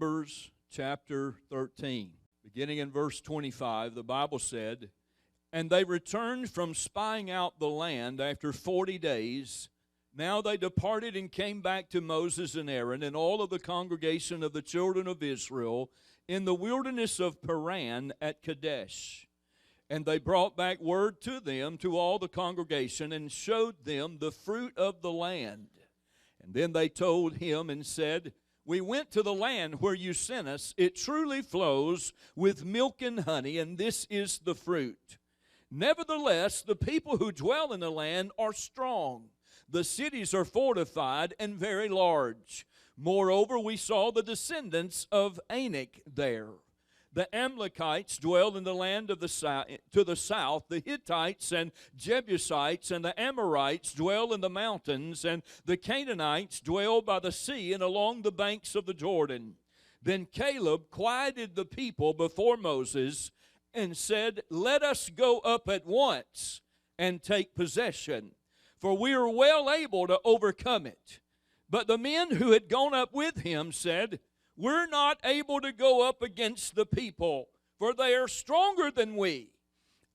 Numbers chapter 13. Beginning in verse 25, the Bible said, "And they returned from spying out the land after 40 days. Now they departed and came back to Moses and Aaron and all of the congregation of the children of Israel in the wilderness of Paran at Kadesh. And they brought back word to them, to all the congregation, and showed them the fruit of the land. And then they told him and said, 'We went to the land where you sent us. It truly flows with milk and honey, and this is the fruit. Nevertheless, the people who dwell in the land are strong. The cities are fortified and very large. Moreover, we saw the descendants of Anak there. The Amalekites dwell in the land of to the south. The Hittites and Jebusites and the Amorites dwell in the mountains, and the Canaanites dwell by the sea and along the banks of the Jordan.' Then Caleb quieted the people before Moses and said, 'Let us go up at once and take possession, for we are well able to overcome it.' But the men who had gone up with him said, 'We're not able to go up against the people, for they are stronger than we.'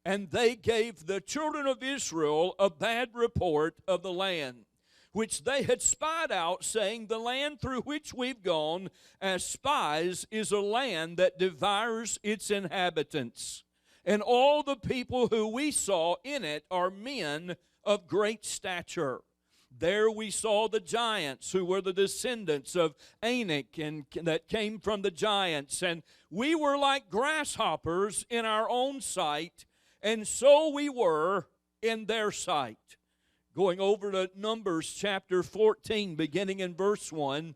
And they gave the children of Israel a bad report of the land, which they had spied out, saying, 'The land through which we've gone as spies is a land that devours its inhabitants. And all the people who we saw in it are men of great stature. There we saw the giants who were the descendants of Anak and that came from the giants. And we were like grasshoppers in our own sight, and so we were in their sight.'" Going over to Numbers chapter 14, beginning in verse 1.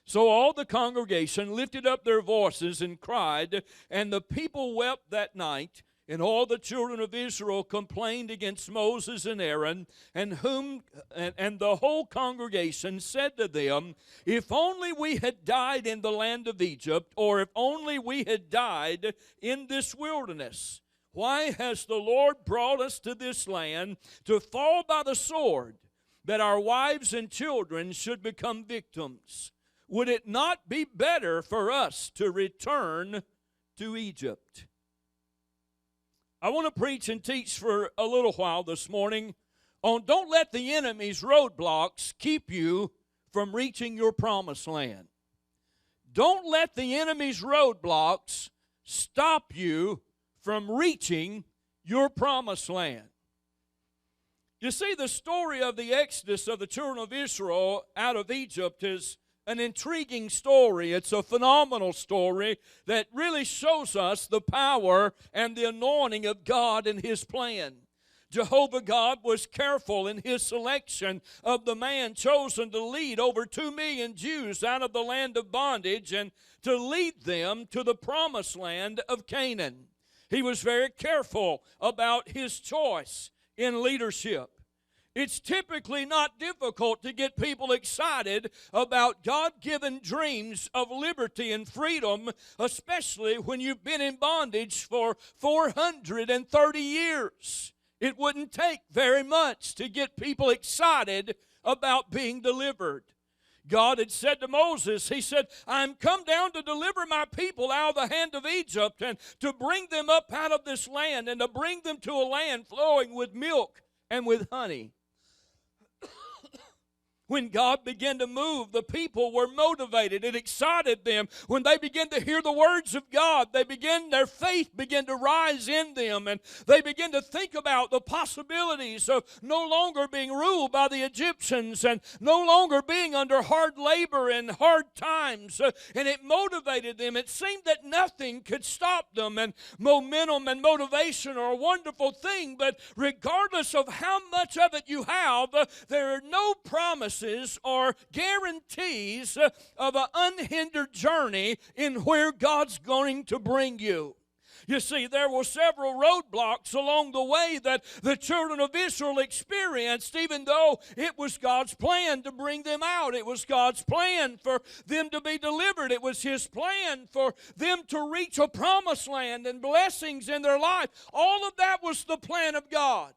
"So all the congregation lifted up their voices and cried, and the people wept that night. And all the children of Israel complained against Moses and Aaron, and the whole congregation said to them, 'If only we had died in the land of Egypt, or if only we had died in this wilderness. Why has the Lord brought us to this land to fall by the sword, that our wives and children should become victims? Would it not be better for us to return to Egypt?'" I want to preach and teach for a little while this morning on don't let the enemy's roadblocks keep you from reaching your promised land. Don't let the enemy's roadblocks stop you from reaching your promised land. You see, the story of the exodus of the children of Israel out of Egypt is an intriguing story. It's a phenomenal story that really shows us the power and the anointing of God and His plan. Jehovah God was careful in His selection of the man chosen to lead over 2 million Jews out of the land of bondage and to lead them to the promised land of Canaan. He was very careful about His choice in leadership. It's typically not difficult to get people excited about God-given dreams of liberty and freedom, especially when you've been in bondage for 430 years. It wouldn't take very much to get people excited about being delivered. God had said to Moses, He said, "I'm come down to deliver my people out of the hand of Egypt and to bring them up out of this land and to bring them to a land flowing with milk and with honey." When God began to move, the people were motivated. It excited them. When they began to hear the words of God, their faith began to rise in them, and they began to think about the possibilities of no longer being ruled by the Egyptians and no longer being under hard labor and hard times. And it motivated them. It seemed that nothing could stop them, and momentum and motivation are a wonderful thing, but regardless of how much of it you have, there are no promises or guarantees of an unhindered journey in where God's going to bring you. You see, there were several roadblocks along the way that the children of Israel experienced, even though it was God's plan to bring them out. It was God's plan for them to be delivered. It was His plan for them to reach a promised land and blessings in their life. All of that was the plan of God.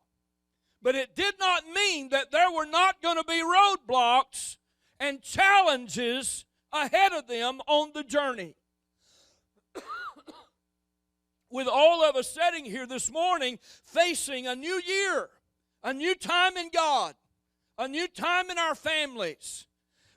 But it did not mean that there were not going to be roadblocks and challenges ahead of them on the journey. With all of us sitting here this morning facing a new year, a new time in God, a new time in our families.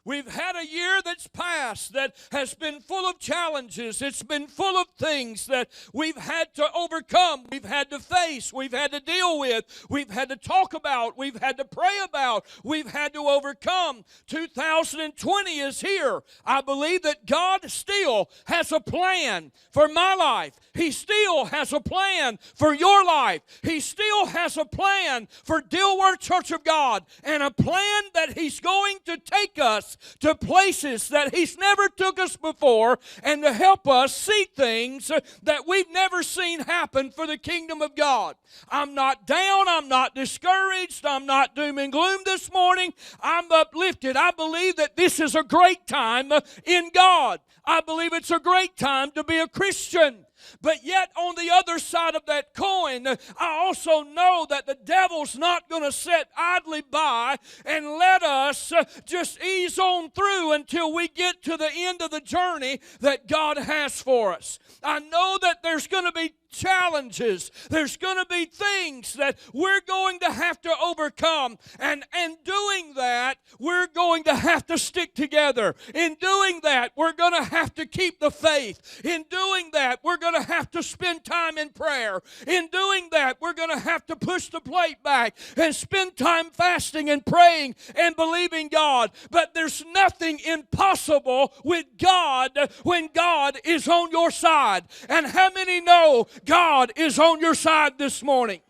We've had a year that's passed that has been full of challenges. It's been full of things that we've had to overcome, we've had to face, we've had to deal with, we've had to talk about, we've had to pray about, we've had to overcome. 2020 is here. I believe that God still has a plan for my life. He still has a plan for your life. He still has a plan for Dilworth Church of God, and a plan that He's going to take us to places that He's never took us before, and to help us see things that we've never seen happen for the kingdom of God. I'm not down. I'm not discouraged. I'm not doom and gloom this morning. I'm uplifted. I believe that this is a great time in God. I believe it's a great time to be a Christian. But yet on the other side of that coin, I also know that the devil's not going to sit idly by and let us just ease on through until we get to the end of the journey that God has for us. I know that there's going to be challenges. There's going to be things that we're going to have to overcome. And in doing that, we're going to have to stick together. In doing that, we're going to have to keep the faith. In doing that, we're going to have to spend time in prayer. In doing that, we're going to have to push the plate back and spend time fasting and praying and believing God. But there's nothing impossible with God when God is on your side. And how many know God is on your side this morning?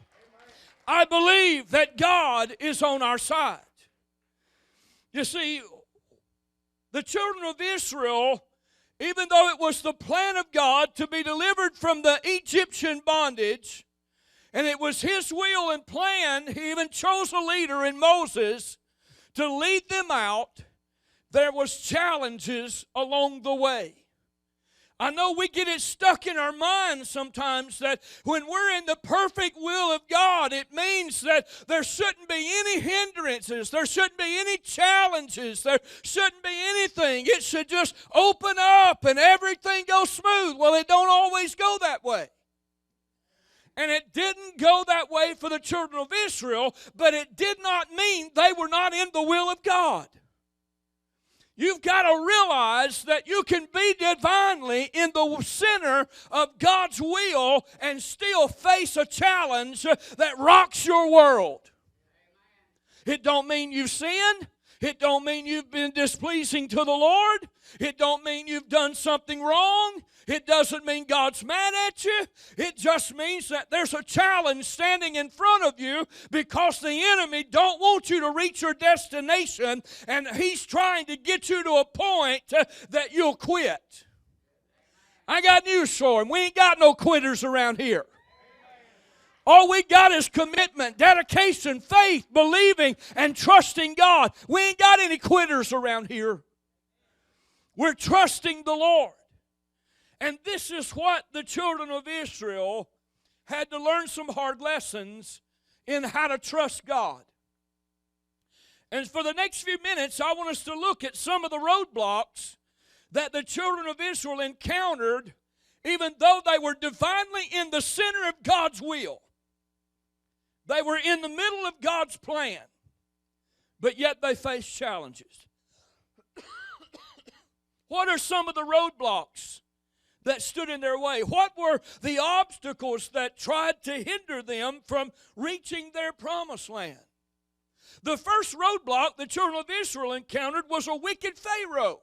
I believe that God is on our side. You see, the children of Israel, even though it was the plan of God to be delivered from the Egyptian bondage, and it was His will and plan, He even chose a leader in Moses to lead them out, there was challenges along the way. I know we get it stuck in our minds sometimes that when we're in the perfect will of God, it means that there shouldn't be any hindrances. There shouldn't be any challenges. There shouldn't be anything. It should just open up and everything goes smooth. Well, it don't always go that way. And it didn't go that way for the children of Israel, but it did not mean they were not in the will of God. You've got to realize that you can be divinely in the center of God's will and still face a challenge that rocks your world. It don't mean you've sinned. It don't mean you've been displeasing to the Lord. It don't mean you've done something wrong. It doesn't mean God's mad at you. It just means that there's a challenge standing in front of you because the enemy don't want you to reach your destination, and he's trying to get you to a point that you'll quit. I got news for him. We ain't got no quitters around here. All we got is commitment, dedication, faith, believing, and trusting God. We ain't got any quitters around here. We're trusting the Lord. And this is what the children of Israel had to learn some hard lessons in how to trust God. And for the next few minutes, I want us to look at some of the roadblocks that the children of Israel encountered, even though they were divinely in the center of God's will. They were in the middle of God's plan, but yet they faced challenges. What are some of the roadblocks that stood in their way? What were the obstacles that tried to hinder them from reaching their promised land? The first roadblock the children of Israel encountered was a wicked Pharaoh.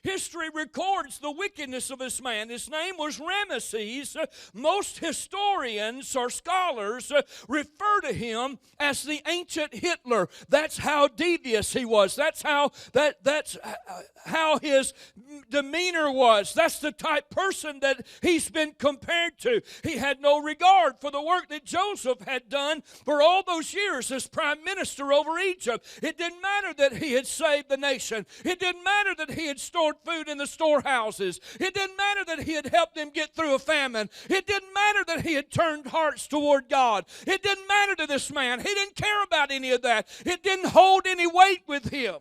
History records the wickedness of this man. His name was Ramesses. Most historians or scholars refer to him as the ancient Hitler. That's how devious he was. That's how his demeanor was. That's the type person that he's been compared to. He had no regard for the work that Joseph had done for all those years as prime minister over Egypt. It didn't matter that he had saved the nation. It didn't matter that he had stored food in the storehouses. It didn't matter that he had helped them get through a famine. It didn't matter that he had turned hearts toward God. It didn't matter to this man. He didn't care about any of that. It didn't hold any weight with him.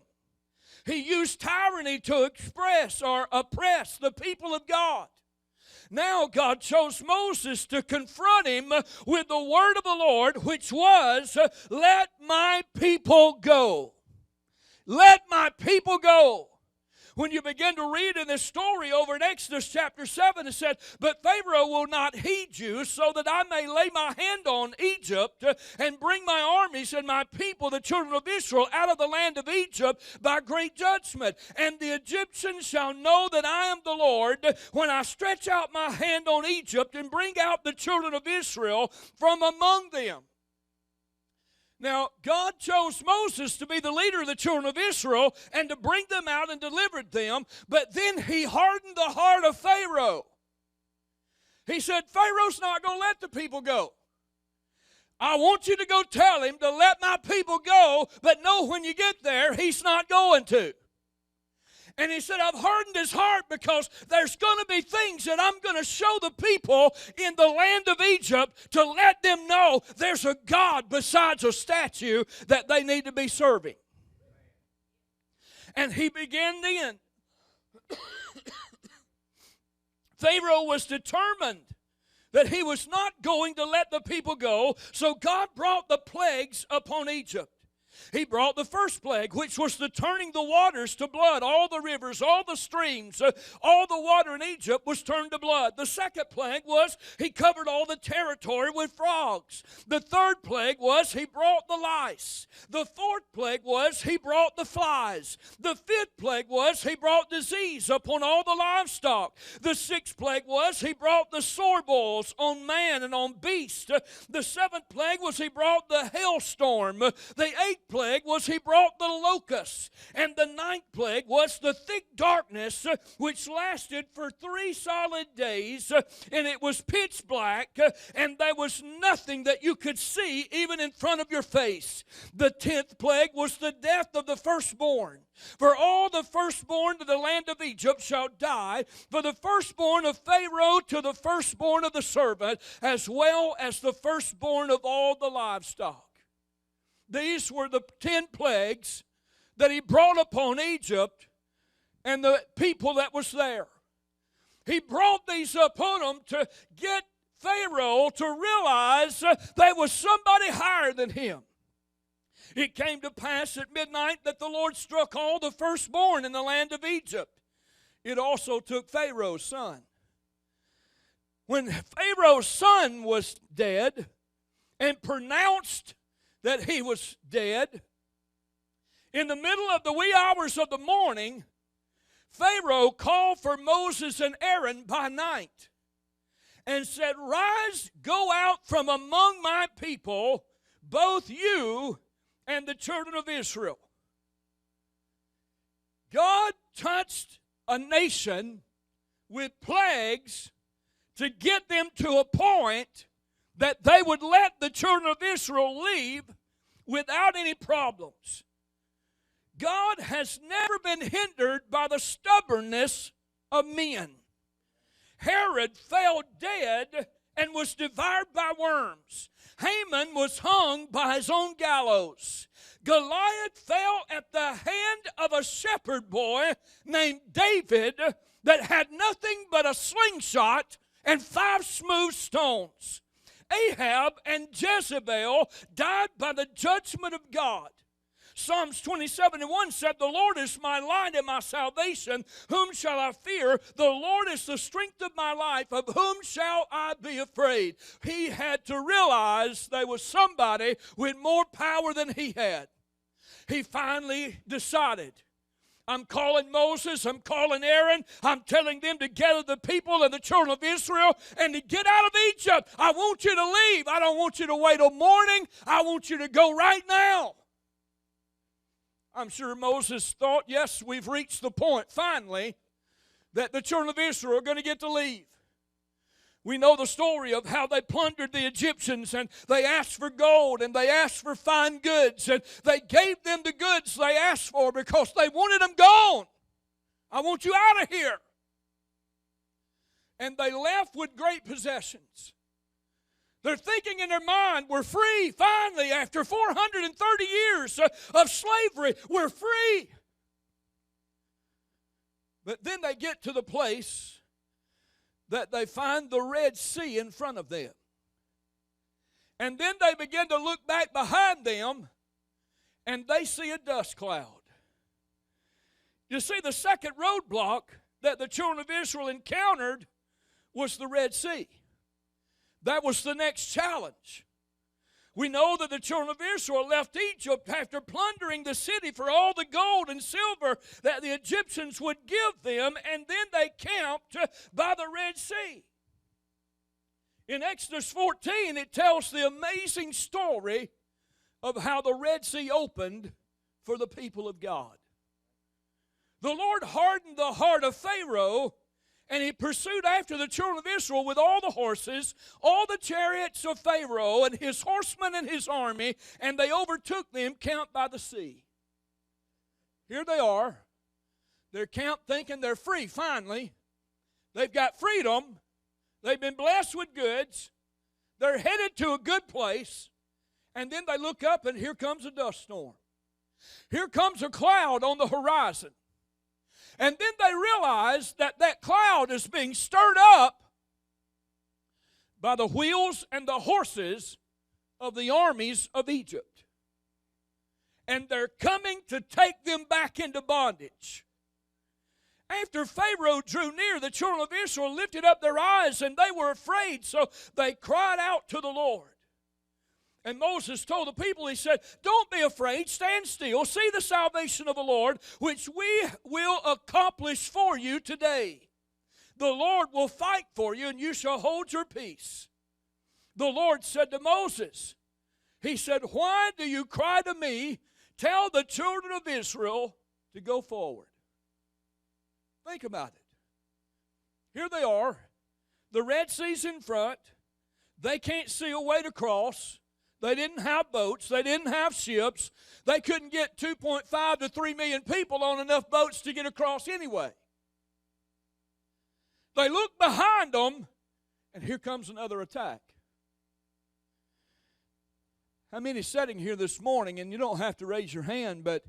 He used tyranny to express or oppress the people of God. Now God chose Moses to confront him with the word of the Lord, which was, let my people go. Let my people go. When you begin to read in this story over in Exodus chapter 7, it said, but Pharaoh will not heed you, so that I may lay my hand on Egypt and bring my armies and my people, the children of Israel, out of the land of Egypt by great judgment. And the Egyptians shall know that I am the Lord when I stretch out my hand on Egypt and bring out the children of Israel from among them. Now, God chose Moses to be the leader of the children of Israel and to bring them out and delivered them, but then he hardened the heart of Pharaoh. He said, Pharaoh's not going to let the people go. I want you to go tell him to let my people go, but know when you get there, he's not going to. And he said, I've hardened his heart because there's going to be things that I'm going to show the people in the land of Egypt to let them know there's a God besides a statue that they need to be serving. And he began then. Pharaoh was determined that he was not going to let the people go, so God brought the plagues upon Egypt. He brought the first plague, which was the turning the waters to blood. All the rivers, all the streams, all the water in Egypt was turned to blood. The second plague was he covered all the territory with frogs. The third plague was he brought the lice. The fourth plague was he brought the flies. The fifth plague was he brought disease upon all the livestock. The sixth plague was he brought the sore boils on man and on beast. The seventh plague was he brought the hailstorm. The eighth plague was he brought the locusts, and the ninth plague was the thick darkness which lasted for 3 solid days, and it was pitch black, and there was nothing that you could see even in front of your face. The 10th plague was the death of the firstborn. For all the firstborn of the land of Egypt shall die, for the firstborn of Pharaoh to the firstborn of the servant, as well as the firstborn of all the livestock. These were the 10 plagues that he brought upon Egypt and the people that was there. He brought these upon them to get Pharaoh to realize there was somebody higher than him. It came to pass at midnight that the Lord struck all the firstborn in the land of Egypt. It also took Pharaoh's son. When Pharaoh's son was dead and pronounced that he was dead, in the middle of the wee hours of the morning, Pharaoh called for Moses and Aaron by night and said, rise, go out from among my people, both you and the children of Israel. God touched a nation with plagues to get them to a point that they would let the children of Israel leave without any problems. God has never been hindered by the stubbornness of men. Herod fell dead and was devoured by worms. Haman was hung by his own gallows. Goliath fell at the hand of a shepherd boy named David that had nothing but a slingshot and 5 smooth stones. Ahab and Jezebel died by the judgment of God. Psalms 27:1 said, the Lord is my light and my salvation. Whom shall I fear? The Lord is the strength of my life. Of whom shall I be afraid? He had to realize there was somebody with more power than he had. He finally decided, I'm calling Moses, I'm calling Aaron, I'm telling them to gather the people and the children of Israel and to get out of Egypt. I want you to leave. I don't want you to wait till morning. I want you to go right now. I'm sure Moses thought, yes, we've reached the point finally that the children of Israel are going to get to leave. We know the story of how they plundered the Egyptians, and they asked for gold and they asked for fine goods, and they gave them the goods they asked for because they wanted them gone. I want you out of here. And they left with great possessions. They're thinking in their mind, we're free finally after 430 years of slavery. We're free. But then they get to the place that they find the Red Sea in front of them. And then they begin to look back behind them, and they see a dust cloud. You see, the second roadblock that the children of Israel encountered was the Red Sea. That was the next challenge. We know that the children of Israel left Egypt after plundering the city for all the gold and silver that the Egyptians would give them, and then they camped by the Red Sea. In Exodus 14, it tells the amazing story of how the Red Sea opened for the people of God. The Lord hardened the heart of Pharaoh, and he pursued after the children of Israel with all the horses, all the chariots of Pharaoh, and his horsemen and his army, and they overtook them camped by the sea. Here they are. They're camped thinking they're free finally. They've got freedom. They've been blessed with goods. They're headed to a good place. And then they look up, and here comes a dust storm. Here comes a cloud on the horizon. And then they realize that that cloud is being stirred up by the wheels and the horses of the armies of Egypt. And they're coming to take them back into bondage. After Pharaoh drew near, the children of Israel lifted up their eyes, and they were afraid, so they cried out to the Lord. And Moses told the people, he said, "Don't be afraid, stand still, see the salvation of the Lord, which we will accomplish for you today. The Lord will fight for you, and you shall hold your peace." The Lord said to Moses, he said, "Why do you cry to me? Tell the children of Israel to go forward." Think about it. Here they are. The Red Sea's in front. They can't see a way to cross. They didn't have boats. They didn't have ships. They couldn't get 2.5 to 3 million people on enough boats to get across anyway. They look behind them, and here comes another attack. How many sitting here this morning, and you don't have to raise your hand, but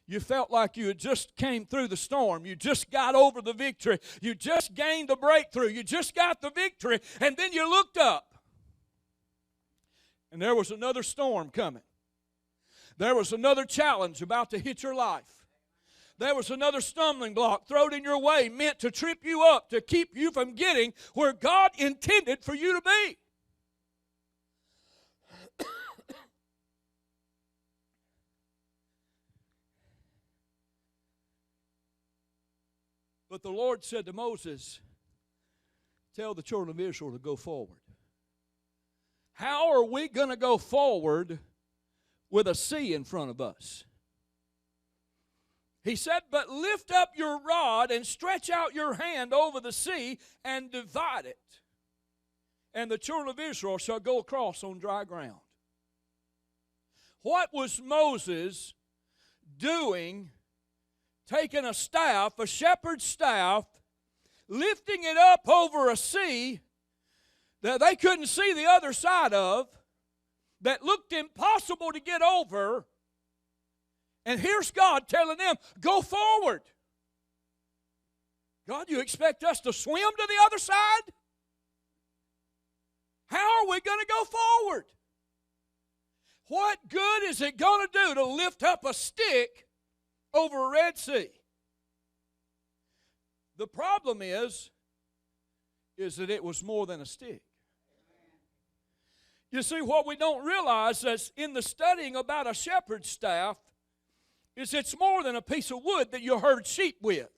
you felt like you had just came through the storm. You just got over the victory. You just gained the breakthrough. You just got the victory, and then you looked up. And there was another storm coming. There was another challenge about to hit your life. There was another stumbling block thrown in your way, meant to trip you up, to keep you from getting where God intended for you to be. But the Lord said to Moses, "Tell the children of Israel to go forward." How are we going to go forward with a sea in front of us? He said, "But lift up your rod and stretch out your hand over the sea and divide it. And the children of Israel shall go across on dry ground." What was Moses doing, taking a staff, a shepherd's staff, lifting it up over a sea that they couldn't see the other side of, that looked impossible to get over, and here's God telling them, "Go forward." God, you expect us to swim to the other side? How are we going to go forward? What good is it going to do to lift up a stick over a Red Sea? The problem is that it was more than a stick. You see, what we don't realize is in the studying about a shepherd's staff is it's more than a piece of wood that you herd sheep with.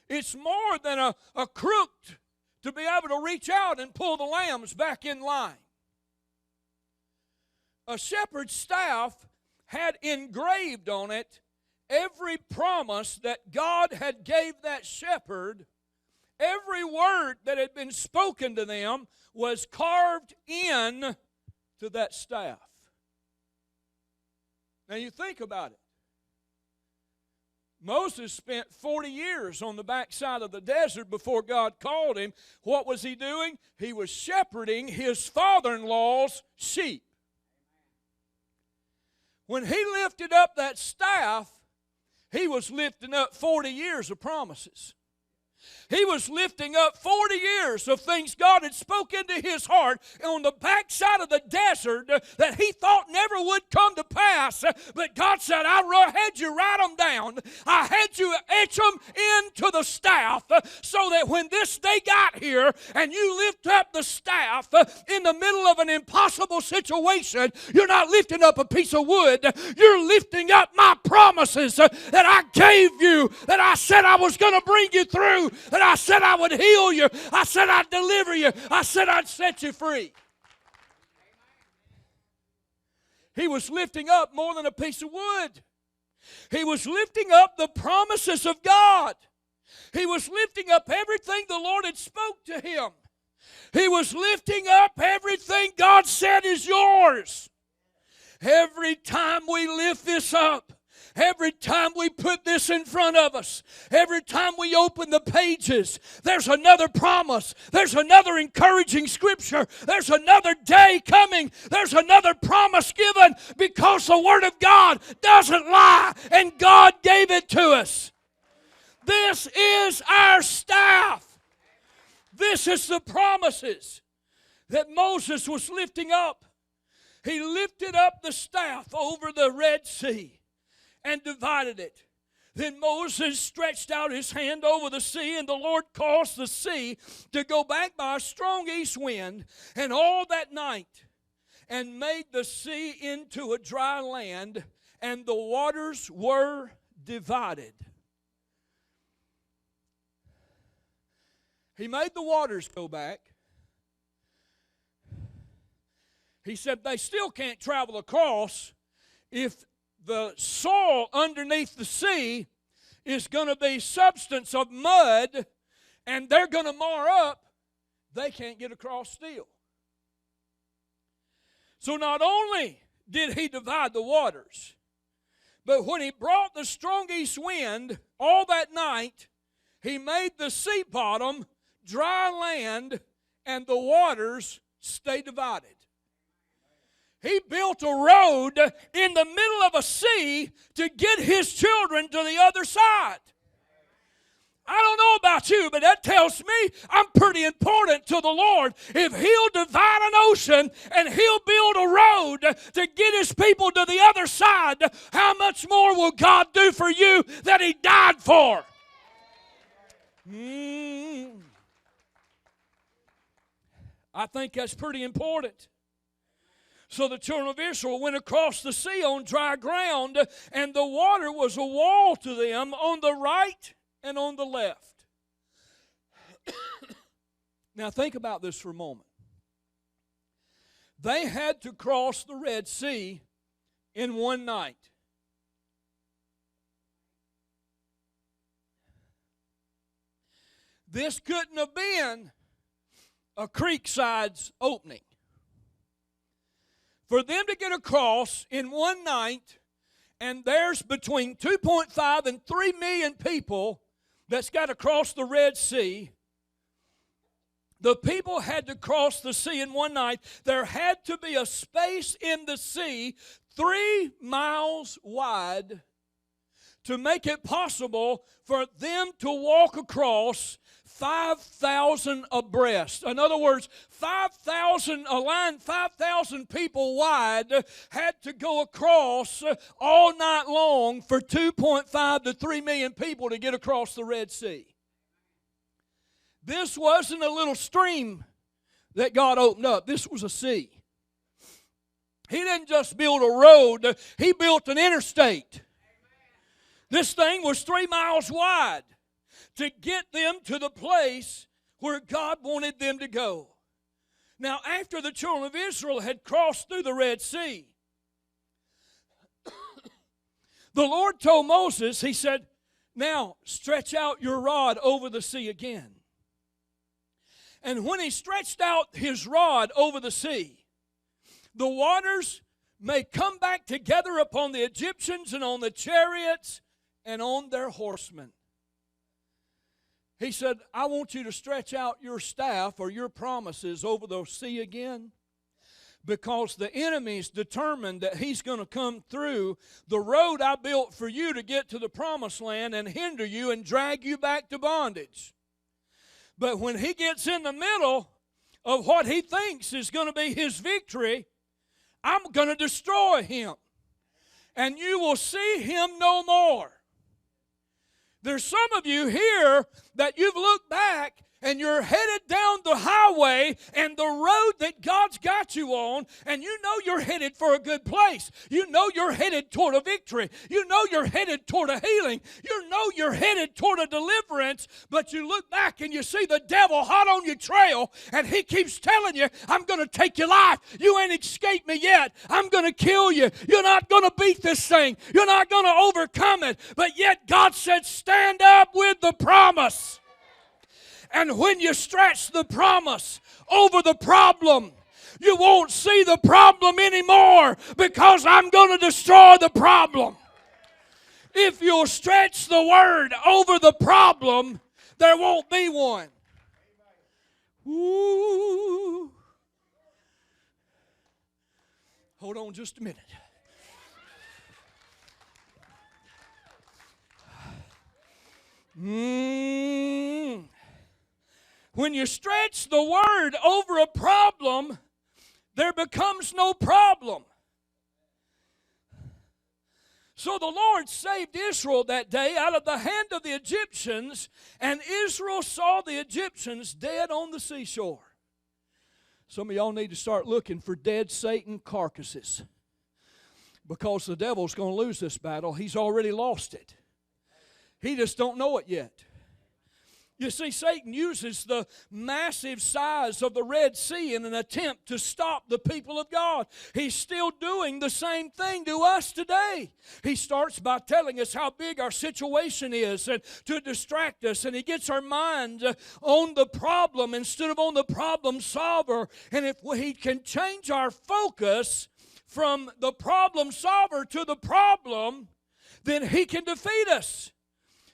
It's more than a crook to be able to reach out and pull the lambs back in line. A shepherd's staff had engraved on it every promise that God had gave that shepherd. Every word that had been spoken to them was carved in to that staff. Now you think about it. Moses spent 40 years on the backside of the desert before God called him. What was he doing? He was shepherding his father-in-law's sheep. When he lifted up that staff, He was lifting up 40 years of promises. He was lifting up 40 years of things God had spoken into his heart on the backside of the desert that he thought never would come to pass. But God said, I had you write them down. I had you etch them into the staff so that when this day got here and you lift up the staff in the middle of an impossible situation, you're not lifting up a piece of wood. You're lifting up my promises that I gave you, that I said I was going to bring you through, that I said I would heal you. I said I'd deliver you. I said I'd set you free. He was lifting up more than a piece of wood. He was lifting up the promises of God. He was lifting up everything the Lord had spoke to him. He was lifting up everything God said is yours. Every time we lift this up, every time we put this in front of us, every time we open the pages, there's another promise. There's another encouraging scripture. There's another day coming. There's another promise given because the Word of God doesn't lie, and God gave it to us. This is our staff. This is the promises that Moses was lifting up. He lifted up the staff over the Red Sea and divided it. Then Moses stretched out his hand over the sea, and the Lord caused the sea to go back by a strong east wind, and all that night, and made the sea into a dry land, and the waters were divided. He made the waters go back. He said they still can't travel across if the soil underneath the sea is going to be substance of mud, and they're going to mar up. They can't get across still. So not only did he divide the waters, but when he brought the strong east wind all that night, he made the sea bottom dry land, and the waters stay divided. He built a road in the middle of a sea to get his children to the other side. I don't know about you, but that tells me I'm pretty important to the Lord. If He'll divide an ocean and He'll build a road to get His people to the other side, how much more will God do for you that He died for? I think that's pretty important. So the children of Israel went across the sea on dry ground, and the water was a wall to them on the right and on the left. Now think about this for a moment. They had to cross the Red Sea in one night. This couldn't have been a creekside's opening. For them to get across in one night, and there's between 2.5 and 3 million people that's got to cross the Red Sea. The people had to cross the sea in one night. There had to be a space in the sea 3 miles wide to make it possible for them to walk across 5,000 abreast. In other words, 5,000, a line 5,000 people wide had to go across all night long for 2.5 to 3 million people to get across the Red Sea. This wasn't a little stream that God opened up. This was a sea. He didn't just build a road. He built an interstate. This thing was 3 miles wide to get them to the place where God wanted them to go. Now, after the children of Israel had crossed through the Red Sea, the Lord told Moses, He said, now stretch out your rod over the sea again. And when He stretched out His rod over the sea, the waters may come back together upon the Egyptians and on the chariots and on their horsemen. He said, I want you to stretch out your staff or your promises over the sea again. because the enemy's determined that he's going to come through the road I built for you to get to the promised land and hinder you and drag you back to bondage. But when he gets in the middle of what he thinks is going to be his victory, I'm going to destroy him. And you will see him no more. There's some of you here that you've looked back and you're headed down the highway and the road that God's got you on, and you know you're headed for a good place. You know you're headed toward a victory. You know you're headed toward a healing. You know you're headed toward a deliverance, but you look back and you see the devil hot on your trail, and he keeps telling you, I'm going to take your life. You ain't escaped me yet. I'm going to kill you. You're not going to beat this thing. You're not going to overcome it. But yet God said, stand up with the promise. And when you stretch the promise over the problem, you won't see the problem anymore, because I'm going to destroy the problem. If you'll stretch the word over the problem, there won't be one. Ooh. Hold on just a minute. When you stretch the word over a problem, there becomes no problem. So the Lord saved Israel that day out of the hand of the Egyptians, and Israel saw the Egyptians dead on the seashore. Some of y'all need to start looking for dead Satan carcasses, because the devil's going to lose this battle. He's already lost it. He just don't know it yet. You see, Satan uses the massive size of the Red Sea in an attempt to stop the people of God. He's still doing the same thing to us today. He starts by telling us how big our situation is and to distract us, and he gets our mind on the problem instead of on the problem solver. And if he can change our focus from the problem solver to the problem, then he can defeat us.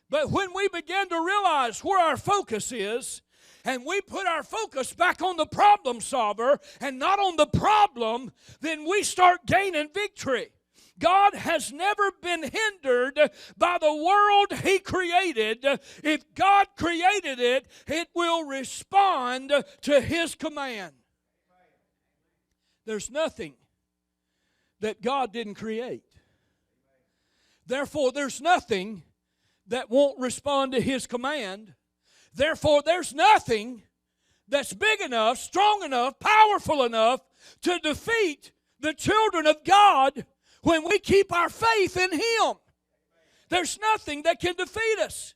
But when we begin to realize where our focus is, and we put our focus back on the problem solver and not on the problem, then we start gaining victory. God has never been hindered by the world he created. If God created it, it will respond to his command. There's nothing that God didn't create. Therefore, there's nothing that won't respond to his command. Therefore, there's nothing that's big enough, strong enough, powerful enough to defeat the children of God when we keep our faith in him. There's nothing that can defeat us.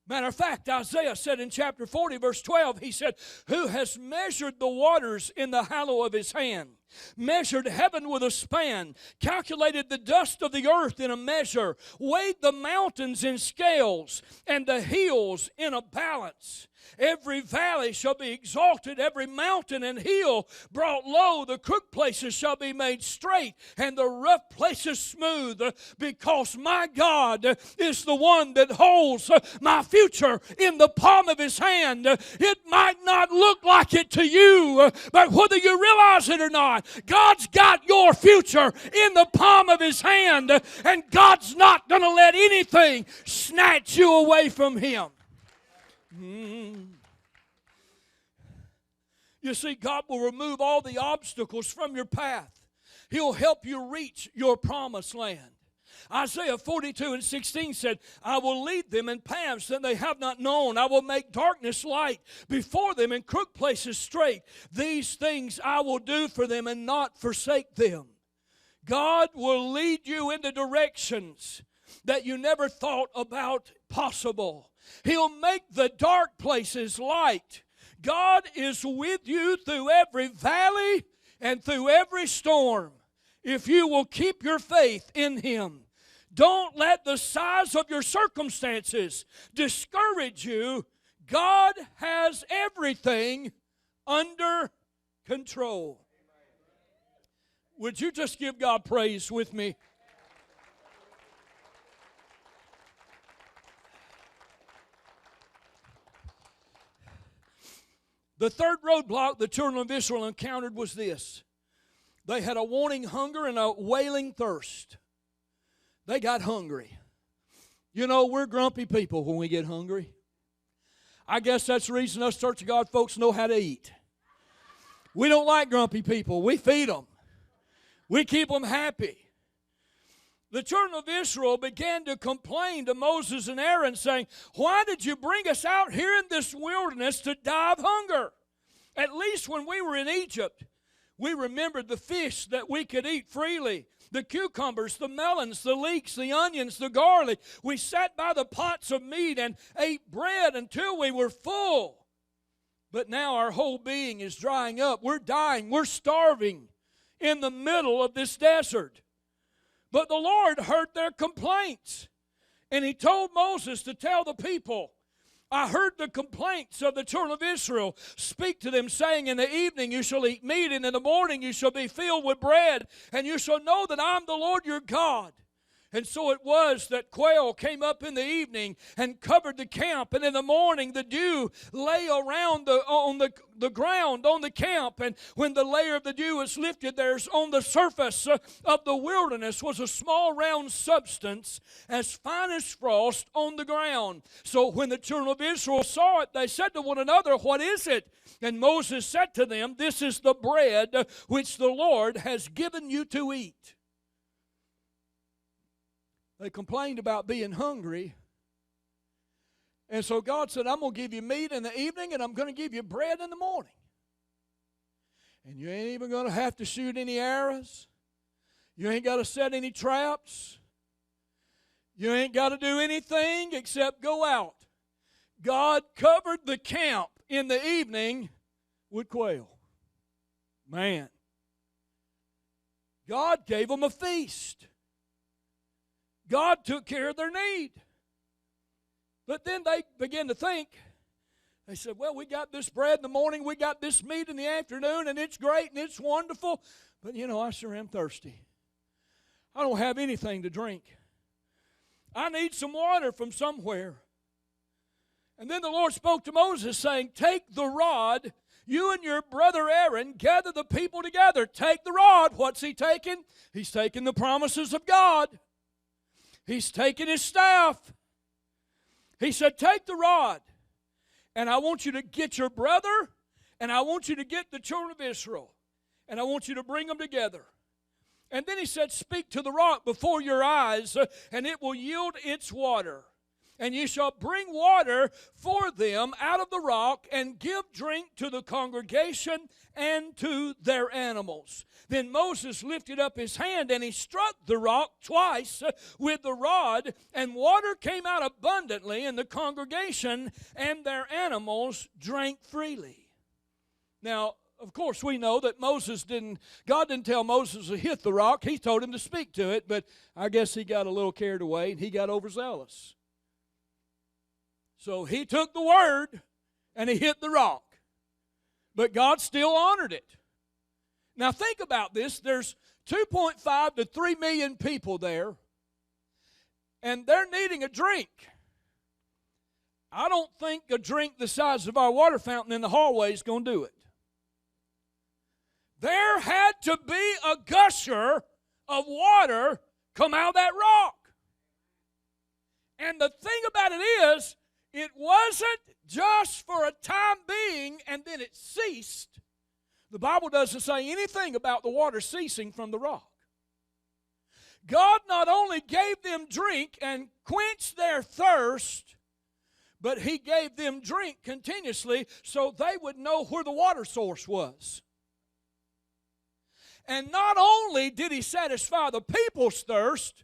Matter of fact, Isaiah said in chapter 40, verse 12, he said, who has measured the waters in the hollow of his hand, measured heaven with a span, calculated the dust of the earth in a measure, weighed the mountains in scales, and the hills in a balance. Every valley shall be exalted, every mountain and hill brought low. The crooked places shall be made straight, and the rough places smooth, because my God is the one that holds my future in the palm of his hand. It might not look like it to you, but whether you realize it or not, God's got your future in the palm of his hand, and God's not going to let anything snatch you away from him. You see, God will remove all the obstacles from your path. He'll help you reach your promised land. Isaiah 42:16 said, I will lead them in paths that they have not known. I will make darkness light before them and crooked places straight. These things I will do for them and not forsake them. God will lead you into directions that you never thought about possible. He'll make the dark places light. God is with you through every valley and through every storm if you will keep your faith in him. Don't let the size of your circumstances discourage you. God has everything under control. Would you just give God praise with me? The third roadblock the children of Israel encountered was this. They had a wanting hunger and a wailing thirst. They got hungry. You know, we're grumpy people when we get hungry. I guess that's the reason us Church of God folks know how to eat. We don't like grumpy people. We feed them. We keep them happy. The children of Israel began to complain to Moses and Aaron, saying, "Why did you bring us out here in this wilderness to die of hunger? At least when we were in Egypt, we remembered the fish that we could eat freely, the cucumbers, the melons, the leeks, the onions, the garlic. We sat by the pots of meat and ate bread until we were full. But now our whole being is drying up. We're dying. We're starving in the middle of this desert." But the Lord heard their complaints, and He told Moses to tell the people, "I heard the complaints of the children of Israel. Speak to them, saying, in the evening you shall eat meat, and in the morning you shall be filled with bread, and you shall know that I am the Lord your God." And so it was that quail came up in the evening and covered the camp, and in the morning the dew lay around on the ground on the camp. And when the layer of the dew was lifted, there's on the surface of the wilderness was a small round substance as fine as frost on the ground. So when the children of Israel saw it, they said to one another, "What is it?" And Moses said to them, "This is the bread which the Lord has given you to eat." They complained about being hungry. And so God said, "I'm going to give you meat in the evening, and I'm going to give you bread in the morning. And you ain't even going to have to shoot any arrows. You ain't got to set any traps. You ain't got to do anything except go out." God covered the camp in the evening with quail. Man. God gave them a feast. God took care of their need. But then they began to think. They said, "Well, we got this bread in the morning, we got this meat in the afternoon, and it's great and it's wonderful. But, I sure am thirsty. I don't have anything to drink. I need some water from somewhere." And then the Lord spoke to Moses, saying, "Take the rod, you and your brother Aaron, gather the people together." Take the rod. What's he taking? He's taking the promises of God. He's taking his staff. He said, "Take the rod, and I want you to get your brother, and I want you to get the children of Israel, and I want you to bring them together." And then he said, "Speak to the rock before your eyes, and it will yield its water. And you shall bring water for them out of the rock, and give drink to the congregation and to their animals." Then Moses lifted up his hand, and he struck the rock twice with the rod, and water came out abundantly, and the congregation and their animals drank freely. Now, of course, we know that God didn't tell Moses to hit the rock. He told him to speak to it, but I guess he got a little carried away, and he got overzealous. So he took the word and he hit the rock. But God still honored it. Now think about this. There's 2.5 to 3 million people there, and they're needing a drink. I don't think a drink the size of our water fountain in the hallway is going to do it. There had to be a gusher of water come out of that rock. And the thing about it is, it wasn't just for a time being and then it ceased. The Bible doesn't say anything about the water ceasing from the rock. God not only gave them drink and quenched their thirst, but He gave them drink continuously so they would know where the water source was. And not only did He satisfy the people's thirst,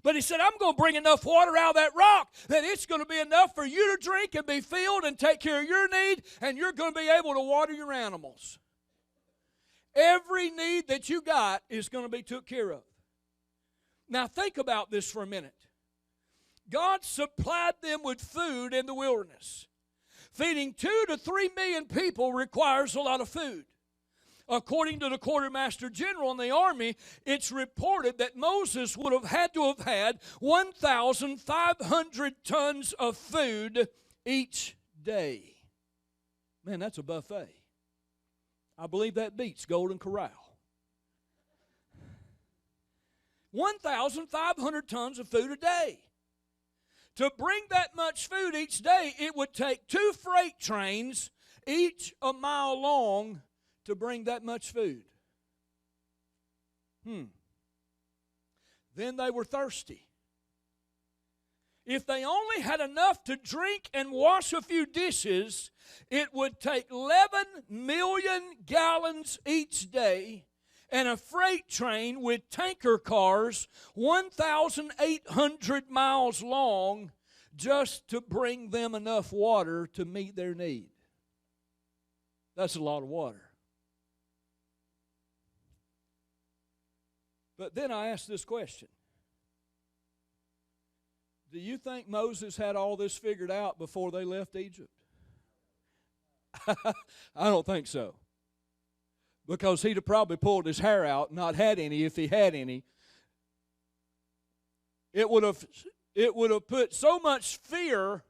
but He said, "I'm going to bring enough water out of that rock that it's going to be enough for you to drink and be filled and take care of your need, and you're going to be able to water your animals." Every need that you got is going to be took care of. Now think about this for a minute. God supplied them with food in the wilderness. Feeding 2 to 3 million people requires a lot of food. According to the quartermaster general in the army, it's reported that Moses would have had to have had 1,500 tons of food each day. Man, that's a buffet. I believe that beats Golden Corral. 1,500 tons of food a day. To bring that much food each day, it would take 2 freight trains, each a mile long, to bring that much food. Then they were thirsty. If they only had enough to drink and wash a few dishes, it would take 11 million gallons each day, and a freight train with tanker cars 1,800 miles long just to bring them enough water to meet their need. That's a lot of water. But then I asked this question. Do you think Moses had all this figured out before they left Egypt? I don't think so. Because he'd have probably pulled his hair out and not had any if he had any. It would have put so much fear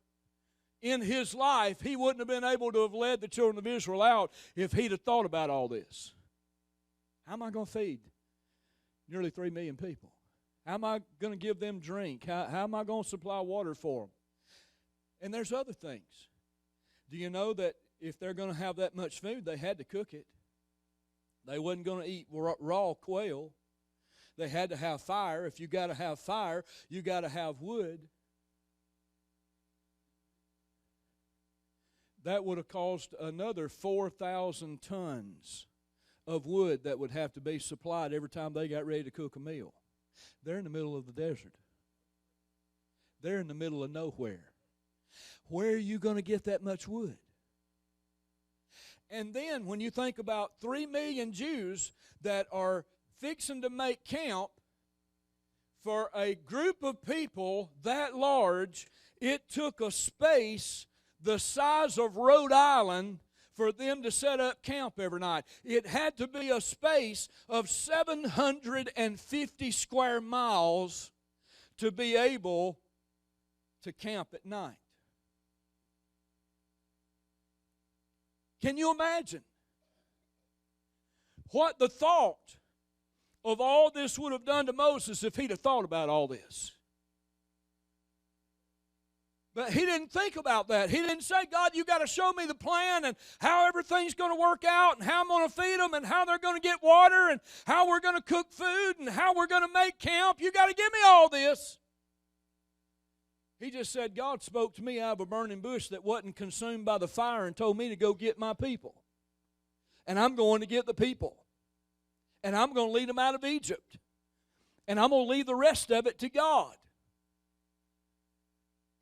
in his life, he wouldn't have been able to have led the children of Israel out if he'd have thought about all this. How am I going to feed nearly 3 million people? How am I going to give them drink? How am I going to supply water for them? And there's other things. Do you know that if they're going to have that much food, they had to cook it? They wasn't going to eat raw quail. They had to have fire. If you got to have fire, you got to have wood. That would have caused another 4,000 tons of wood that would have to be supplied every time they got ready to cook a meal. They're in the middle of the desert. They're in the middle of nowhere. Where are you going to get that much wood? And then when you think about 3 million Jews that are fixing to make camp, for a group of people that large, it took a space the size of Rhode Island for them to set up camp every night. It had to be a space of 750 square miles to be able to camp at night. Can you imagine what the thought of all this would have done to Moses if he'd have thought about all this? But he didn't think about that. He didn't say, God, you got to show me the plan and how everything's going to work out and how I'm going to feed them and how they're going to get water and how we're going to cook food and how we're going to make camp. You got to give me all this. He just said, God spoke to me out of a burning bush that wasn't consumed by the fire and told me to go get my people. And I'm going to get the people. And I'm going to lead them out of Egypt. And I'm going to leave the rest of it to God.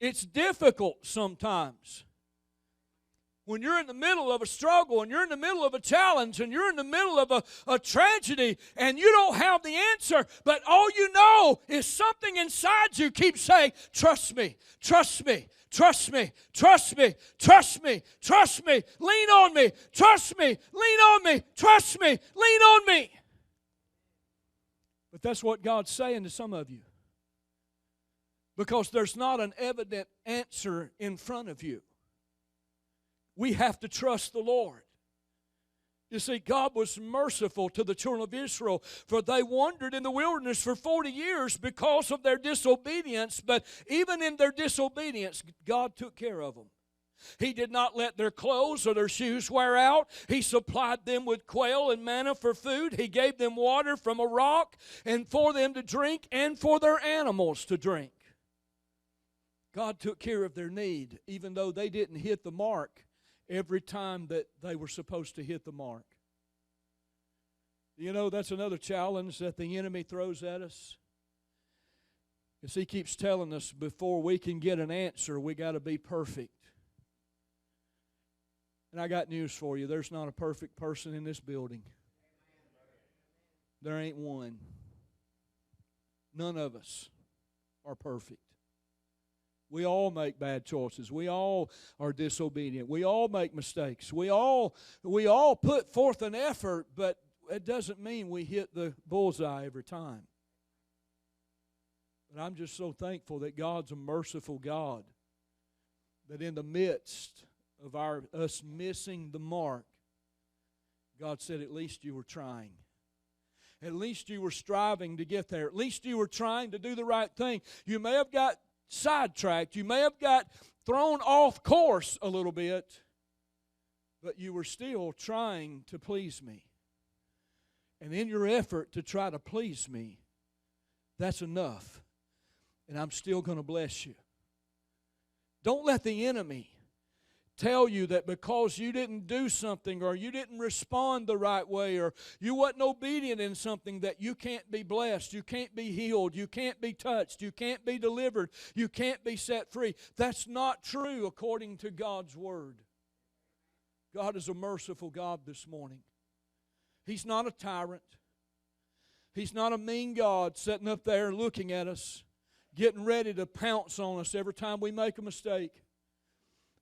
It's difficult sometimes. When you're in the middle of a struggle and you're in the middle of a challenge and you're in the middle of a tragedy and you don't have the answer, but all you know is something inside you keeps saying, trust me, trust me, trust me, trust me, trust me, trust me, lean on me, trust me, lean on me, trust me, lean on me. But that's what God's saying to some of you. Because there's not an evident answer in front of you. We have to trust the Lord. You see, God was merciful to the children of Israel, for they wandered in the wilderness for 40 years because of their disobedience. But even in their disobedience, God took care of them. He did not let their clothes or their shoes wear out. He supplied them with quail and manna for food. He gave them water from a rock and for them to drink and for their animals to drink. God took care of their need, even though they didn't hit the mark every time that they were supposed to hit the mark. You know, that's another challenge that the enemy throws at us. Because he keeps telling us before we can get an answer, we got to be perfect. And I got news for you. There's not a perfect person in this building. There ain't one. None of us are perfect. We all make bad choices. We all are disobedient. We all make mistakes. We all put forth an effort, but it doesn't mean we hit the bullseye every time. But I'm just so thankful that God's a merciful God, that in the midst of us missing the mark, God said, at least you were trying. At least you were striving to get there. At least you were trying to do the right thing. You may have got sidetracked. You may have got thrown off course a little bit, but you were still trying to please me. And in your effort to try to please me, that's enough. And I'm still going to bless you. Don't let the enemy tell you that because you didn't do something or you didn't respond the right way or you wasn't obedient in something that you can't be blessed, you can't be healed, you can't be touched, you can't be delivered, you can't be set free. That's not true according to God's Word. God is a merciful God this morning. He's not a tyrant. He's not a mean God sitting up there looking at us, getting ready to pounce on us every time we make a mistake.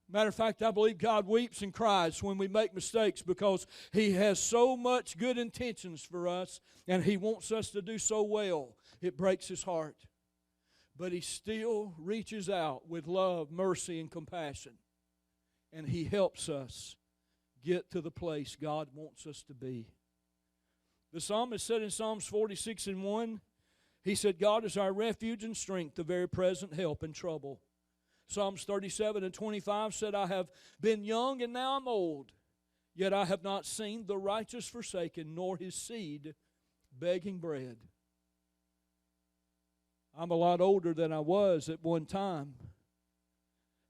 Matter of fact, I believe God weeps and cries when we make mistakes because He has so much good intentions for us and He wants us to do so well. It breaks His heart. But He still reaches out with love, mercy, and compassion. And He helps us get to the place God wants us to be. The psalmist said in Psalms 46:1, he said, God is our refuge and strength, a very present help in trouble. Psalms 37:25 said, I have been young and now I'm old, yet I have not seen the righteous forsaken, nor his seed begging bread. I'm a lot older than I was at one time.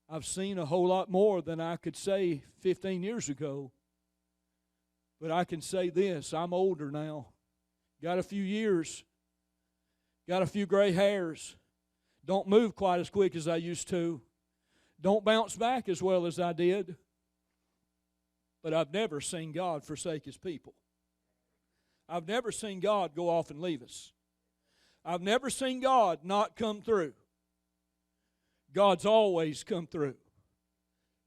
I've seen a whole lot more than I could say 15 years ago. But I can say this, I'm older now. Got a few years. Got a few gray hairs. Don't move quite as quick as I used to. Don't bounce back as well as I did. But I've never seen God forsake His people. I've never seen God go off and leave us. I've never seen God not come through. God's always come through.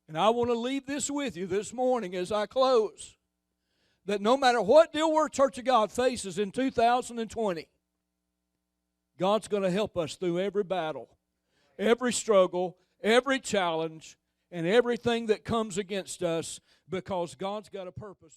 And I want to leave this with you this morning as I close. That no matter what Dilworth Church of God faces in 2020, God's going to help us through every battle, every struggle, every challenge, and everything that comes against us because God's got a purpose.